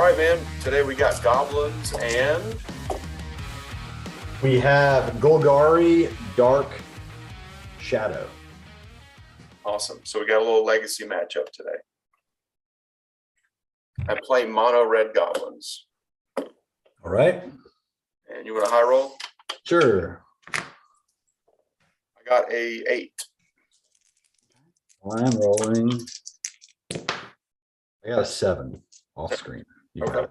right, man. Today we got goblins and we have Golgari Dark Shadow. awesome. So we got a little legacy matchup today. I'm playing Mono Red Goblins. All right. And you want a high roll? Sure. I got a 8. I'm rolling. I got a 7 off screen. You got it.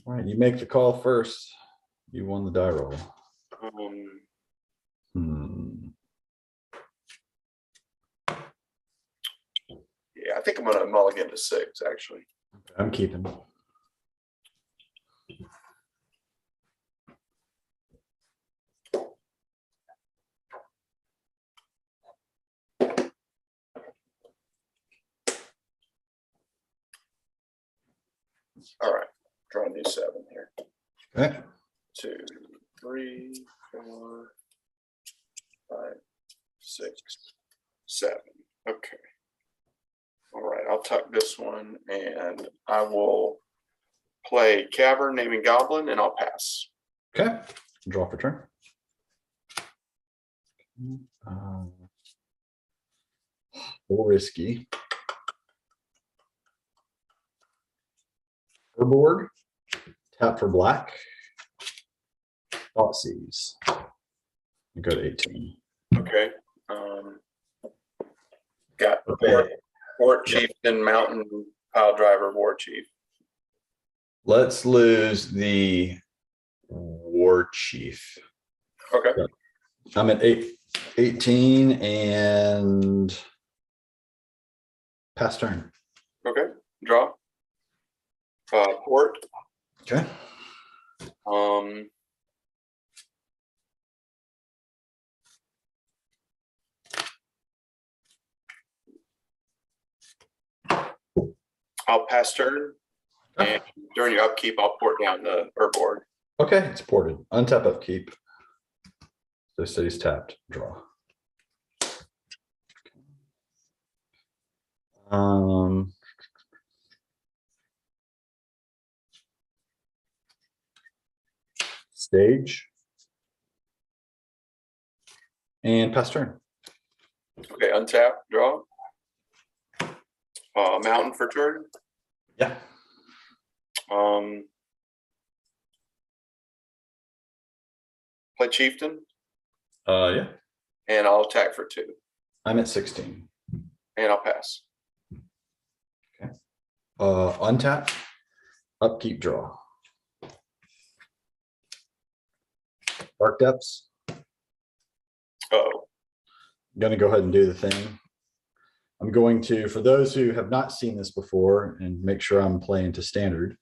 All right, you make the call first. You won the die roll. Yeah, I think I'm gonna mulligan to 6 actually. I'm keeping. All right, draw a new 7 here. Okay. 2, 3, 4, 5, 6, 7. Okay. All right, I'll tuck this one and I will play Cavern, naming Goblin, and I'll pass. Okay. Draw for turn. A little risky. Board, tap for black. Thoughtseize. You go to 18. Okay. Got Okay. Fort Chieftain, Mountain Pile Driver, War Chief. Let's lose the War Chief. Okay. I'm at 18 and pass turn. Okay. Draw. Port. Okay. I'll pass turn, and during your upkeep, I'll port down the board. Okay, it's ported. Untap upkeep. So city's tapped. Draw. Stage. And pass turn. Okay, untap, draw. Mountain for turn. Yeah. Play Chieftain. Yeah. And I'll attack for 2. I'm at 16. And I'll pass. Okay. Untap. Upkeep, draw. Dark Depths. Uh-oh. I'm going to go ahead and do the thing. I'm going to, for those who have not seen this before, and make sure I'm playing to standard,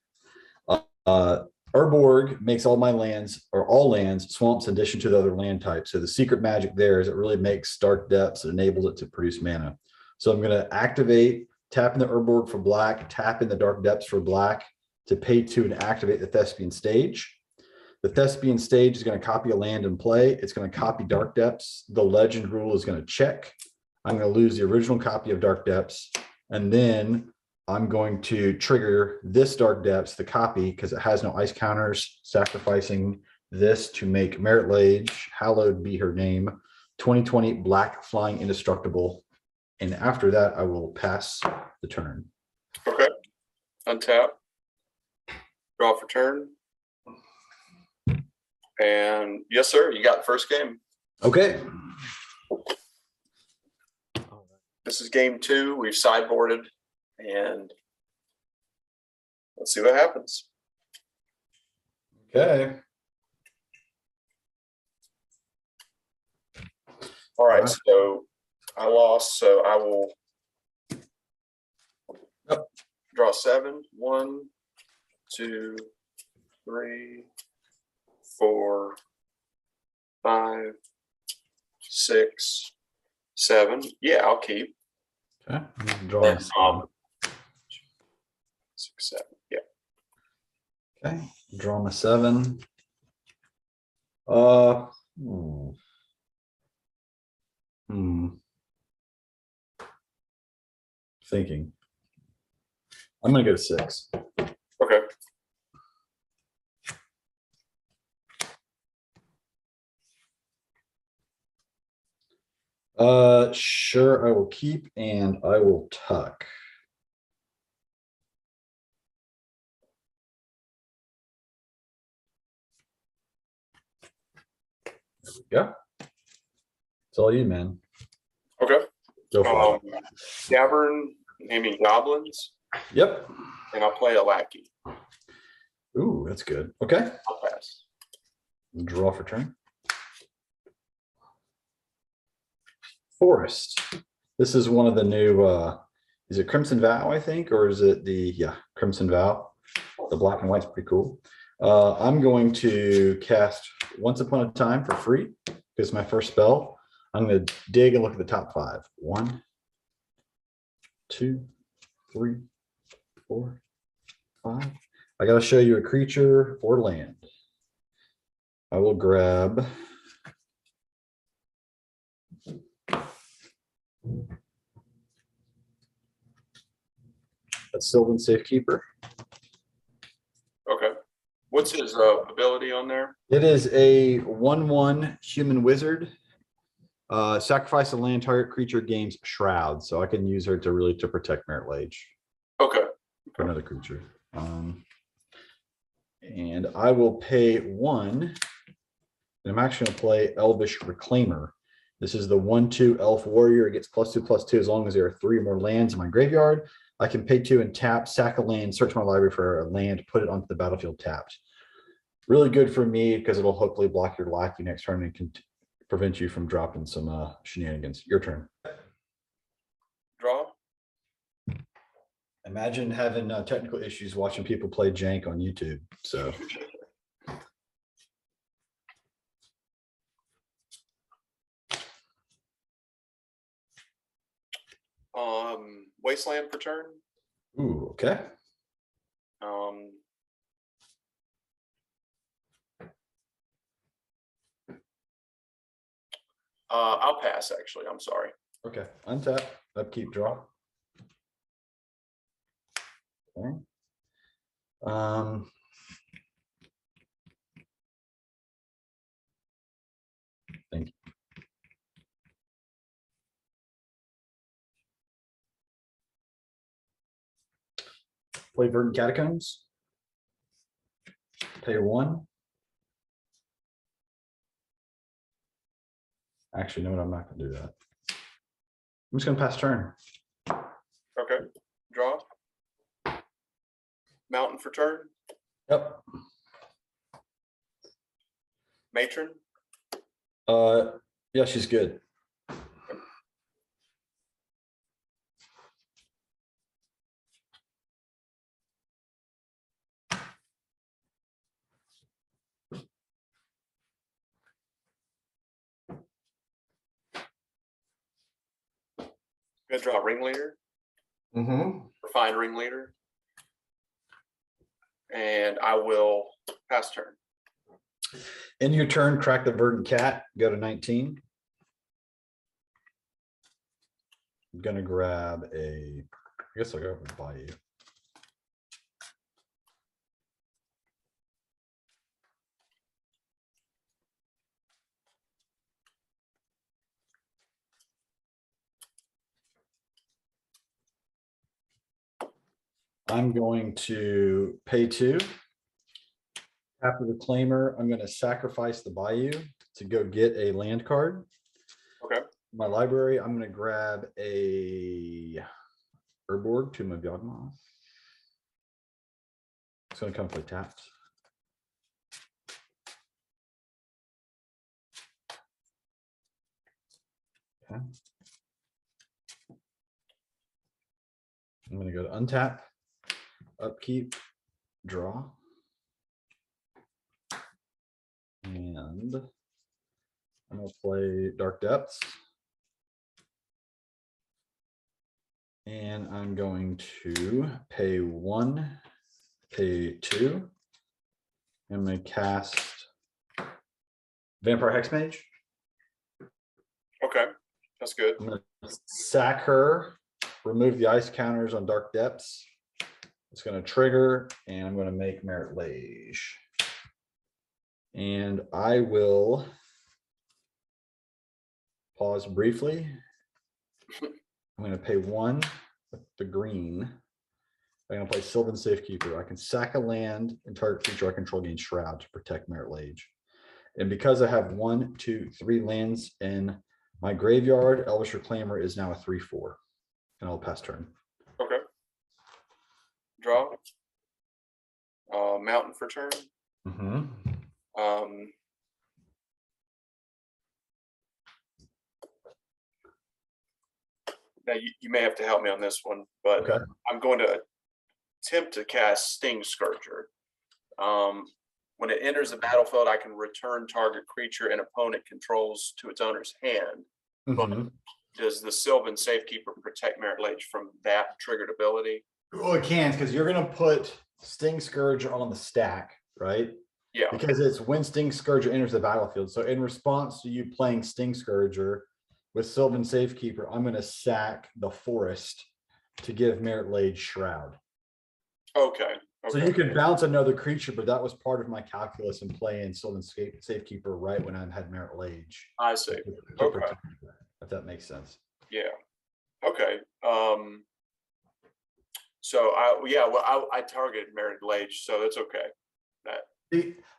Urborg makes all my lands, or all lands, swamps in addition to the other land types. So the secret magic there is it really makes Dark Depths, it enables it to produce mana. So I'm going to activate, tap in the Urborg for black, tap in the Dark Depths for black to pay 2 and activate the Thespian Stage. The Thespian Stage is going to copy a land and play. It's going to copy Dark Depths. The legend rule is going to check. I'm going to lose the original copy of Dark Depths. And then I'm going to trigger this Dark Depths, the copy, because it has no ice counters, sacrificing this to make Merit Lage, hallowed be her name, 2020 black flying indestructible. And after that, I will pass the turn. Okay. Untap. Draw for turn. And yes, sir, you got the first game. Okay. This is game 2. We've sideboarded, and let's see what happens. Okay. All right, so I lost, so I will draw 7. 1, 2, 3, 4, 5, 6, 7. Yeah, I'll keep. Okay. Draw 6, 7. Yeah. Okay. Draw my 7. thinking. I'm gonna go to 6. Okay. Sure, I will keep and I will tuck. There we go. It's all you, man. Okay. Go for it. Cavern naming goblins, Yep. and I'll play a lackey. Ooh, that's good. Okay. I'll pass. Draw for turn. Forest. This is one of the new, is it Crimson Vow, I think, or is it the, yeah, Crimson Vow? The black and white's pretty cool. I'm going to cast Once Upon a Time for free. It's my first spell. I'm going to dig and look at the top 5. 1, 2, 3, 4, 5. I got to show you a creature or land. I will grab a Sylvan Safekeeper. Okay. What's his ability on there? It is a 1/1 human wizard. Sacrifice a land, target creature gains Shroud, so I can use her to protect Merit Lage. Okay. For another creature. And I will pay 1. And I'm actually going to play Elvish Reclaimer. This is the 1/2 elf warrior. It gets +2/+2 as long as there are 3 or more lands in my graveyard. I can pay 2 and tap, sack a land, search my library for a land, put it onto the battlefield tapped. Really good for me because it'll hopefully block your lackey next turn and can prevent you from dropping some shenanigans. Your turn. Draw. Imagine having technical issues watching people play jank on YouTube. So. Wasteland for turn. Ooh, okay. I'll pass, actually. I'm sorry. Okay. Untap, upkeep, draw. Okay. Thank you. Play Verdant Catacombs. Pay 1. Actually, no, I'm not going to do that. I'm just going to pass turn. Okay. Draw. Mountain for turn. Yep. Matron. Yeah, she's good. Gonna draw Ringleader. Refined Ringleader. And I will pass turn. In your turn, crack the Verdant Cat, go to 19. I'm gonna grab a, I guess I'll go over and buy you. I'm going to pay 2. After the Reclaimer, I'm going to sacrifice the Bayou to go get a land card. Okay. My library, I'm going to grab a Urborg to my Yawgmoth. It's going to come play tapped. Okay. I'm going to go to untap, upkeep, draw. And I'm going to play Dark Depths. And I'm going to pay 1, pay 2. I'm going to cast Vampire Hexmage. Okay. That's good. I'm going to sack her remove the ice counters on Dark Depths. It's going to trigger, and I'm going to make Merit Lage. And I will pause briefly. I'm going to pay 1 with the green. I'm going to play Sylvan Safekeeper. I can sack a land and target creature I control gains Shroud to protect Merit Lage. And because I have 1, 2, 3 lands in my graveyard, Elvish Reclaimer is now a 3/4. And I'll pass turn. Okay. Draw. Mountain for turn. Mm-hmm. Now you may have to help me on this one, but Okay. I'm going to attempt to cast Sting Scourger. When it enters the battlefield, I can return target creature and opponent controls to its owner's hand. Mm-hmm. But does the Sylvan Safekeeper protect Merit Lage from that triggered ability? Well, it can, because you're going to put Sting Scourger on the stack, right? Yeah. Because it's when Sting Scourger enters the battlefield. So in response to you playing Sting Scourger with Sylvan Safekeeper, I'm going to sack the forest to give Merit Lage Shroud. Okay. So you can bounce another creature, but that was part of my calculus in playing Sylvan Safekeeper right when I had Merit Lage. I see. To Okay. protect, if that makes sense. Yeah. Okay. So I targeted Merit Lage, so that's okay.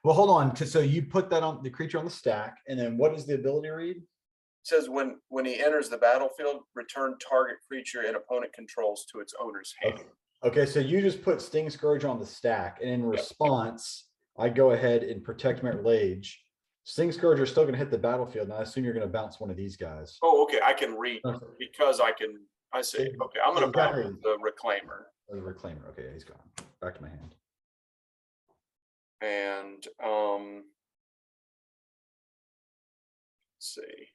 Well, hold on. So you put that on the creature on the stack, and then what does the ability read? It says when he enters the battlefield, return target creature and opponent controls to its owner's hand. Okay, so you just put Sting Scourge on the stack, and in response, I go ahead and protect Merit Lage. Sting Scourge are still going to hit the battlefield, and I assume you're going to bounce one of these guys. Oh, okay. I can read because I can. I see. Okay, I'm going to bounce the Reclaimer. The Reclaimer. Okay, he's gone. Back to my hand. And let's see.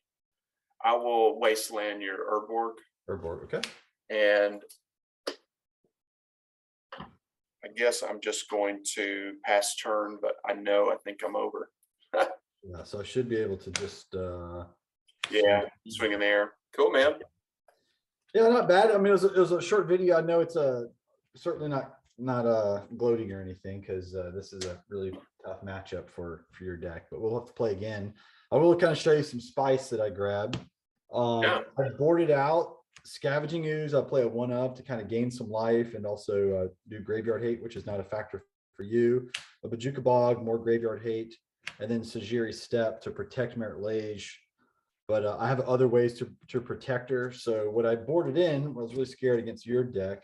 I will wasteland your Urborg. Urborg, okay. And I guess I'm just going to pass turn, but I think I'm over. Yeah, so I should be able to just swing in the air. Cool, man. Yeah, not bad. I mean, it was a short video. I know it's certainly not gloating or anything, because this is a really tough matchup for your deck, but we'll have to play again. I will kind of show you some spice that I grabbed. I boarded out Scavenging Ooze. I play a 1-up to kind of gain some life and also do Graveyard Hate, which is not a factor for you. A Bajuka Bog, more Graveyard Hate, and then Sajiri Step to protect Merit Lage. But I have other ways to protect her. So what I boarded in, I was really scared against your deck,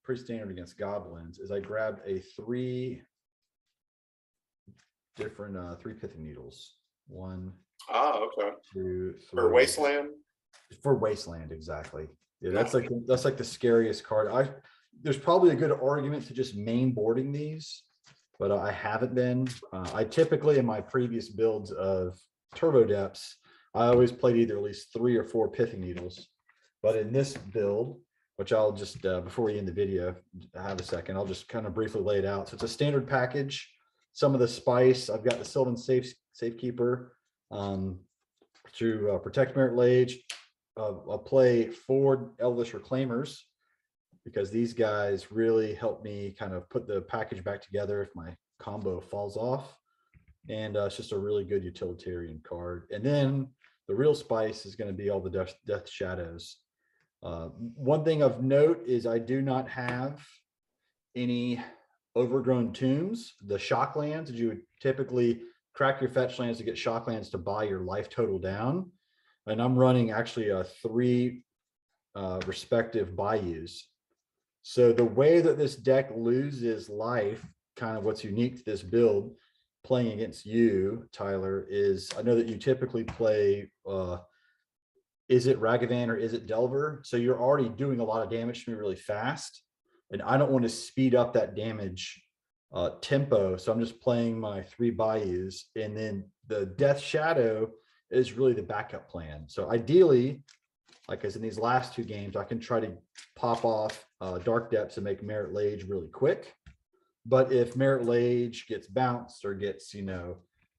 pretty standard against goblins, is I grabbed a 3 different 3 Pithing Needles. 1, okay. 2, 3. For Wasteland? For Wasteland, exactly. Yeah, that's like the scariest card. There's probably a good argument to just main boarding these, but I haven't been. I typically, in my previous builds of Turbo Depths, I always played either at least 3 or 4 Pithing Needles. But in this build, which I'll just, before we end the video, have a second, I'll just kind of briefly lay it out. So it's a standard package. Some of the spice, I've got the Sylvan Safekeeper to protect Merit Lage. I'll play 4 Elvish Reclaimers, because these guys really help me kind of put the package back together if my combo falls off. And it's just a really good utilitarian card. And then the real spice is going to be all the Death Shadows. One thing of note is I do not have any Overgrown Tombs, the shock lands that you would typically crack your fetch lands to get shock lands to buy your life total down. And I'm running actually 3 respective bayous. So the way that this deck loses life, kind of what's unique to this build, playing against you, Tyler, is I know that you typically play, is it Ragavan or is it Delver? So you're already doing a lot of damage to me really fast. And I don't want to speed up that damage tempo. So I'm just playing my 3 bayous. And then the Death Shadow is really the backup plan. So ideally, like as in these last 2 games, I can try to pop off Dark Depths and make Merit Lage really quick. But if Merit Lage gets bounced or gets,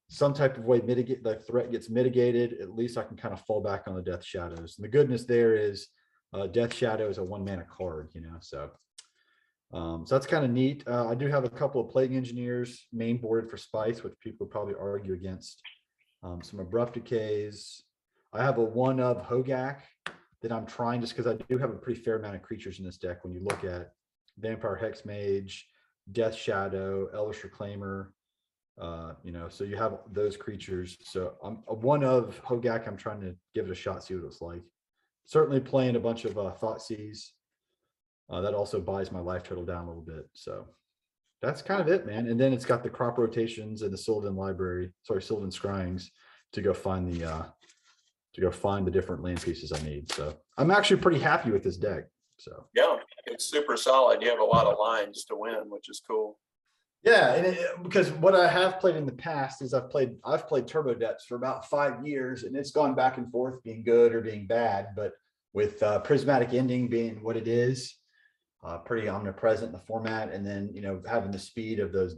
some type of way the threat gets mitigated, at least I can kind of fall back on the Death Shadows. And the goodness there is Death Shadow is a 1-mana card, you know, so. So that's kind of neat. I do have a couple of Plague Engineers main boarded for Spice, which people would probably argue against. Some Abrupt Decays. I have a 1-of Hogak that I'm trying, just because I do have a pretty fair amount of creatures in this deck. When you look at Vampire Hexmage, Death Shadow, Elvish Reclaimer, you know, so you have those creatures. So I'm a 1-of Hogak. I'm trying to give it a shot, see what it's like. Certainly playing a bunch of Thoughtseize. That also buys my life total down a little bit. So that's kind of it, man. And then it's got the crop rotations and the Sylvan library, sorry, Sylvan Scryings to go find the different land pieces I need. So I'm actually pretty happy with this deck. So yeah, it's super solid. You have a lot of lines to win, which is cool. yeah, and because what I have played in the past is I've played Turbo Depths for about 5 years, and it's gone back and forth being good or being bad. But with Prismatic Ending being what it is, pretty omnipresent in the format, and then, you know, having the speed of those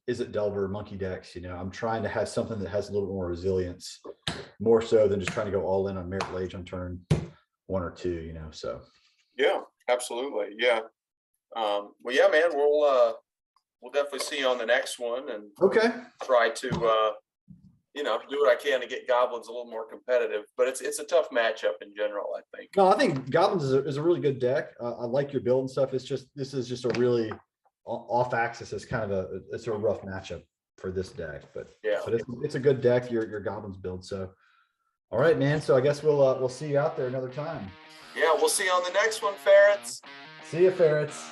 Is It Delver monkey decks, you know, I'm trying to have something that has a little more resilience, more so than just trying to go all in on Merit Lage on turn 1 or 2, you know. So yeah, absolutely. Yeah. Well, yeah, man, we'll definitely see you on the next one, and okay, try to you know, do what I can to get Goblins a little more competitive. But it's a tough matchup in general, I think. no, I think Goblins is a really good deck. I like your build and stuff. It's just, this is just a really off axis. It's kind of it's a rough matchup for this deck, but Yeah, but it's a good deck. Your Goblins build. So all right, man. So I guess we'll see you out there another time. yeah, we'll see you on the next one, Ferrets. See you, Ferrets.